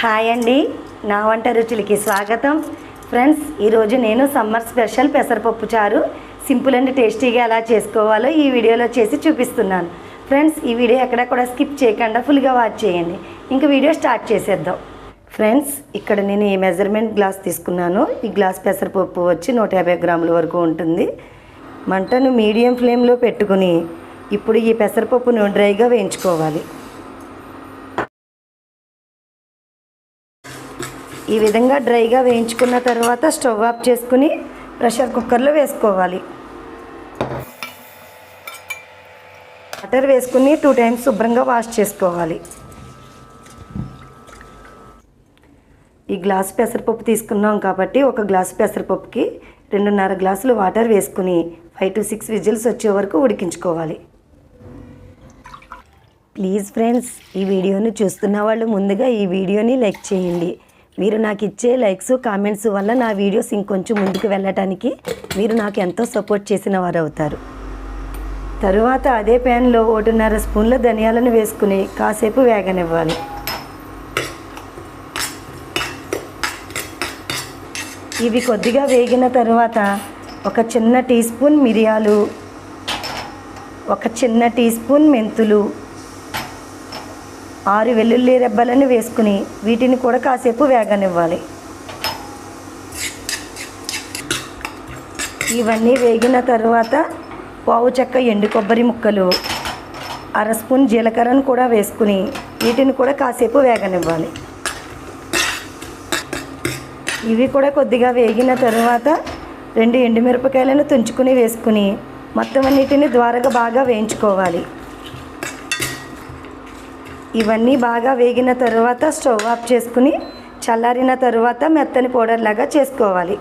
Hi అండి, నా వంట రుచులకి స్వాగతం. ఫ్రెండ్స్, ఈరోజు నేను సమ్మర్ స్పెషల్ పెసరపప్పు చారు సింపుల్ అండ్ టేస్టీగా ఎలా చేసుకోవాలో ఈ వీడియోలో చేసి చూపిస్తున్నాను. ఫ్రెండ్స్, ఈ వీడియో ఎక్కడ కూడా స్కిప్ చేయకుండా ఫుల్గా వాచ్ చేయండి. ఇంకా వీడియో స్టార్ట్ చేసేద్దాం. ఫ్రెండ్స్, ఇక్కడ నేను ఈ మెజర్మెంట్ గ్లాస్ తీసుకున్నాను. ఈ గ్లాస్ పెసరపప్పు వచ్చి 150 గ్రాముల వరకు ఉంటుంది. మంటను మీడియం ఫ్లేమ్లో పెట్టుకుని ఇప్పుడు ఈ పెసరపప్పును డ్రైగా వేయించుకోవాలి. ఈ విధంగా డ్రైగా వేయించుకున్న తర్వాత స్టవ్ ఆఫ్ చేసుకుని ప్రెషర్ కుక్కర్లో వేసుకోవాలి. వాటర్ వేసుకుని 2 టైమ్స్ శుభ్రంగా వాష్ చేసుకోవాలి. ఈ గ్లాసు పెసరపప్పు తీసుకున్నాం కాబట్టి ఒక గ్లాసు పెసరపప్పుకి 2.5 గ్లాసులు వాటర్ వేసుకుని 5 to 6 విజిల్స్ వచ్చే వరకు ఉడికించుకోవాలి. ప్లీజ్ ఫ్రెండ్స్, ఈ వీడియోని చూస్తున్న వాళ్ళు ముందుగా ఈ వీడియోని లైక్ చేయండి. మీరు నాకు ఇచ్చే లైక్స్ కామెంట్స్ వల్ల నా వీడియోస్ ఇంకొంచెం ముందుకు వెళ్ళటానికి మీరు నాకు ఎంతో సపోర్ట్ చేసిన వారు అవుతారు. తరువాత అదే ప్యాన్లో 1.5 స్పూన్ల ధనియాలను వేసుకుని కాసేపు వేగనివ్వాలి. ఇవి కొద్దిగా వేగిన తర్వాత ఒక చిన్న టీ స్పూన్ మిరియాలు, ఒక చిన్న టీ స్పూన్ మెంతులు, 6 వెల్లుల్లి రెబ్బలను వేసుకుని వీటిని కూడా కాసేపు వేగనివ్వాలి. ఇవన్నీ వేగిన తర్వాత పావు చెక్క ఎండు కొబ్బరి ముక్కలు, 1/2 స్పూన్ జీలకర్రను కూడా వేసుకుని వీటిని కూడా కాసేపు వేగనివ్వాలి. ఇవి కూడా కొద్దిగా వేగిన తర్వాత 2 ఎండుమిరపకాయలను తుంచుకుని వేసుకుని మొత్తం అన్నిటిని ద్వారగా బాగా వేయించుకోవాలి. ఇవన్నీ బాగా వేగిన తర్వాత స్టవ్ ఆఫ్ చేసుకుని చల్లారిన తర్వాత మెత్తని పౌడర్ లాగా చేసుకోవాలి.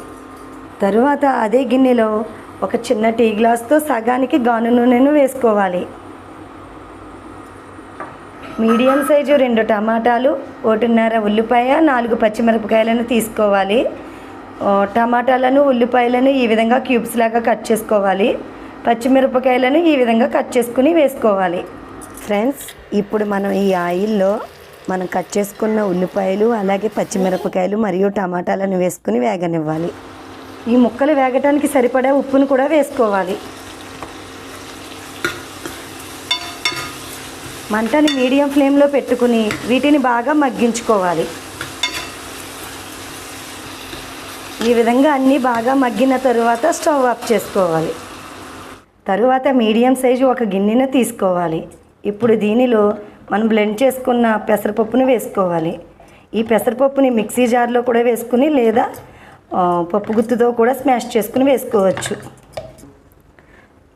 తరువాత అదే గిన్నెలో ఒక చిన్న టీ గ్లాస్తో సగానికి గాను నూనెను వేసుకోవాలి. మీడియం సైజు 2 టమాటాలు, 1.5 ఉల్లిపాయ, 4 పచ్చిమిరపకాయలను తీసుకోవాలి. టమాటాలను ఉల్లిపాయలను ఈ విధంగా క్యూబ్స్ లాగా కట్ చేసుకోవాలి. పచ్చిమిరపకాయలను ఈ విధంగా కట్ చేసుకుని వేసుకోవాలి. ఫ్రెండ్స్, ఇప్పుడు మనం ఈ ఆయిల్లో మనం కట్ చేసుకున్న ఉల్లిపాయలు అలాగే పచ్చిమిరపకాయలు మరియు టమాటాలను వేసుకుని వేగనివ్వాలి. ఈ ముక్కలు వేగటానికి సరిపడా ఉప్పును కూడా వేసుకోవాలి. మంటని మీడియం ఫ్లేమ్లో పెట్టుకుని వీటిని బాగా మగ్గించుకోవాలి. ఈ విధంగా అన్నీ బాగా మగ్గిన తరువాత స్టవ్ ఆఫ్ చేసుకోవాలి. తరువాత మీడియం సైజు ఒక గిన్నెను తీసుకోవాలి. ఇప్పుడు దీనిలో మనం బ్లెండ్ చేసుకున్న పెసరపప్పును వేసుకోవాలి. ఈ పెసరపప్పుని మిక్సీ జార్లో కూడా వేసుకుని లేదా పప్పు గుత్తుతో కూడా స్మాష్ చేసుకుని వేసుకోవచ్చు.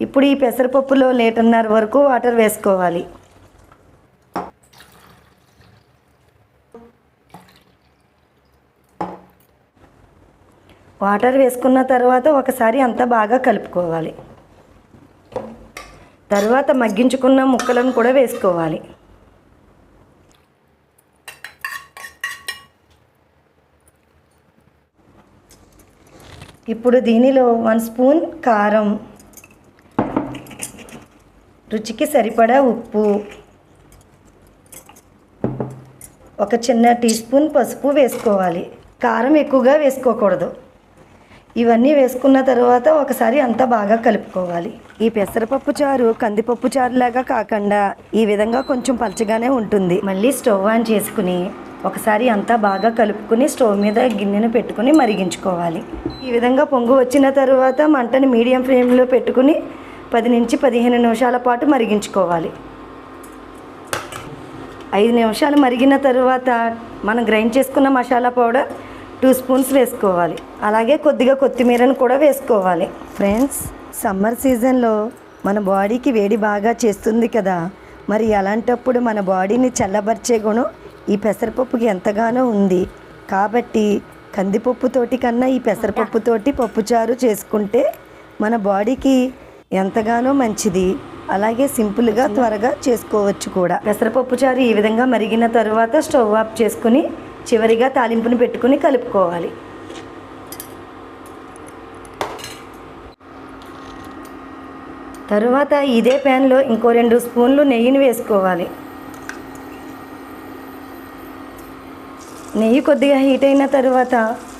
ఇప్పుడు ఈ పెసరపప్పులో 1.5 లీటర్ వరకు వాటర్ వేసుకోవాలి. వాటర్ వేసుకున్న తర్వాత ఒకసారి అంతా బాగా కలుపుకోవాలి. తర్వాత మగ్గించుకున్న ముక్కలను కూడా వేసుకోవాలి. ఇప్పుడు దీనిలో 1 స్పూన్ కారం, రుచికి సరిపడా ఉప్పు, ఒక చిన్న టీ స్పూన్ పసుపు వేసుకోవాలి. కారం ఎక్కువగా వేసుకోకూడదు. ఇవన్నీ వేసుకున్న తర్వాత ఒకసారి అంతా బాగా కలుపుకోవాలి. ఈ పెసరపప్పు చారు కందిపప్పు చారులాగా కాకుండా ఈ విధంగా కొంచెం పలచగానే ఉంటుంది. మళ్ళీ స్టవ్ ఆన్ చేసుకుని ఒకసారి అంతా బాగా కలుపుకుని స్టవ్ మీద గిన్నెను పెట్టుకుని మరిగించుకోవాలి. ఈ విధంగా పొంగు వచ్చిన తర్వాత మంటని మీడియం ఫ్లేమ్లో పెట్టుకుని 10 నుంచి 15 నిమిషాల పాటు మరిగించుకోవాలి. 5 నిమిషాలు మరిగిన తర్వాత మనం గ్రైండ్ చేసుకున్న మసాలా పౌడర్ 2 స్పూన్స్ వేసుకోవాలి. అలాగే కొద్దిగా కొత్తిమీరను కూడా వేసుకోవాలి. ఫ్రెండ్స్, సమ్మర్ సీజన్లో మన బాడీకి వేడి బాగా చేస్తుంది కదా, మరి అలాంటప్పుడు మన బాడీని చల్లబరిచే గుణం ఈ పెసరపప్పుకి ఎంతగానో ఉంది. కాబట్టి కందిపప్పుతోటి కన్నా ఈ పెసరపప్పుతోటి పప్పుచారు చేసుకుంటే మన బాడీకి ఎంతగానో మంచిది. అలాగే సింపుల్గా త్వరగా చేసుకోవచ్చు కూడా. పెసరపప్పు చారు ఈ విధంగా మరిగిన తర్వాత స్టవ్ ఆఫ్ చేసుకుని చివరిగా తాలింపుని పెట్టుకుని కలుపుకోవాలి. తరువాత ఇదే ప్యాన్లో ఇంకో 2 స్పూన్లు నెయ్యిని వేసుకోవాలి. నెయ్యి కొద్దిగా హీట్ అయిన తర్వాత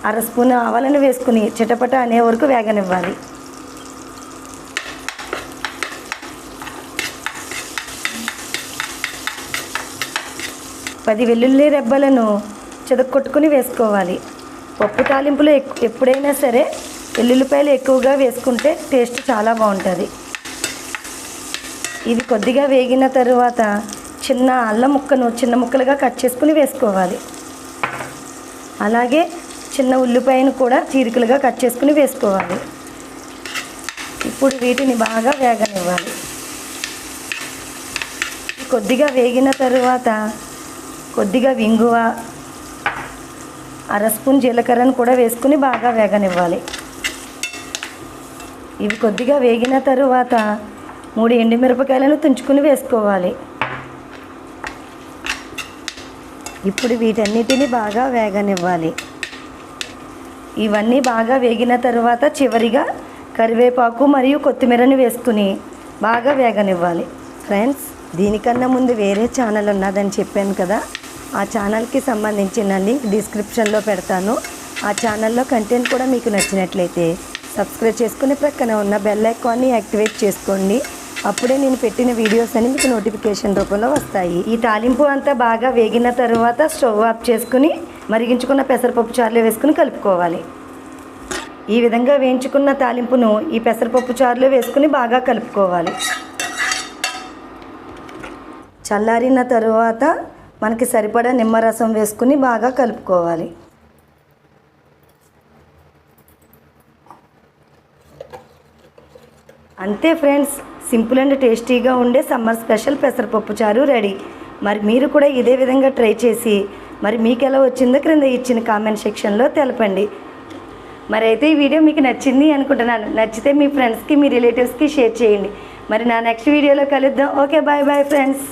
అర స్పూన్ ఆవాలను వేసుకుని చిటపట అనే వరకు వేగనివ్వాలి. పది వెల్లుల్లి రెబ్బలను చెదకొట్టుకుని వేసుకోవాలి. పప్పు తాలింపులో ఎప్పుడైనా సరే వెల్లుల్లిపాయలు ఎక్కువగా వేసుకుంటే టేస్ట్ చాలా బాగుంటుంది. ఇది కొద్దిగా వేగిన తరువాత చిన్న అల్లం ముక్కను చిన్న ముక్కలుగా కట్ చేసుకుని వేసుకోవాలి. అలాగే చిన్న ఉల్లిపాయను కూడా చీరికలుగా కట్ చేసుకుని వేసుకోవాలి. ఇప్పుడు వీటిని బాగా వేగనివ్వాలి. కొద్దిగా వేగిన తరువాత కొద్దిగా ఇంగువ, అర స్పూన్ జీలకర్రను కూడా వేసుకుని బాగా వేగనివ్వాలి. ఇవి కొద్దిగా వేగిన తరువాత 3 ఎండుమిరపకాయలను తుంచుకుని వేసుకోవాలి. ఇప్పుడు వీటన్నిటిని బాగా వేగనివ్వాలి. ఇవన్నీ బాగా వేగిన తరువాత చివరిగా కరివేపాకు మరియు కొత్తిమీరని వేసుకుని బాగా వేగనివ్వాలి. ఫ్రెండ్స్, దీనికన్నా ముందు వేరే ఛానల్ ఉన్నదని చెప్పాను కదా, ఆ ఛానల్కి సంబంధించిన లింక్ డిస్క్రిప్షన్లో పెడతాను. ఆ ఛానల్లో కంటెంట్ కూడా మీకు నచ్చినట్లయితే సబ్స్క్రైబ్ చేసుకుని ప్రక్కన ఉన్న బెల్ ఐకాన్ని యాక్టివేట్ చేసుకోండి. అప్పుడే నేను పెట్టిన వీడియోస్ అని మీకు నోటిఫికేషన్ రూపంలో వస్తాయి. ఈ తాలింపు అంతా బాగా వేగిన తర్వాత స్టవ్ ఆఫ్ చేసుకుని మరిగించుకున్న పెసరపప్పు చారులో వేసుకుని కలుపుకోవాలి. ఈ విధంగా వేయించుకున్న తాలింపును ఈ పెసరపప్పు చారులో వేసుకుని బాగా కలుపుకోవాలి. చల్లారిన తరువాత మనకి సరిపడా నిమ్మరసం వేసుకుని బాగా కలుపుకోవాలి. అంతే ఫ్రెండ్స్, సింపుల్ అండ్ టేస్టీగా ఉండే సమ్మర్ స్పెషల్ పెసరపప్పు చారు రెడీ. మరి మీరు కూడా ఇదే విధంగా ట్రై చేసి మరి మీకు ఎలా వచ్చిందో క్రింద ఇచ్చిన కామెంట్ సెక్షన్లో తెలపండి. మరి అయితే ఈ వీడియో మీకు నచ్చింది అనుకుంటున్నాను. నచ్చితే మీ ఫ్రెండ్స్కి, మీ రిలేటివ్స్కి షేర్ చేయండి. మరి నా నెక్స్ట్ వీడియోలో కలుద్దాం. Okay, bye bye friends.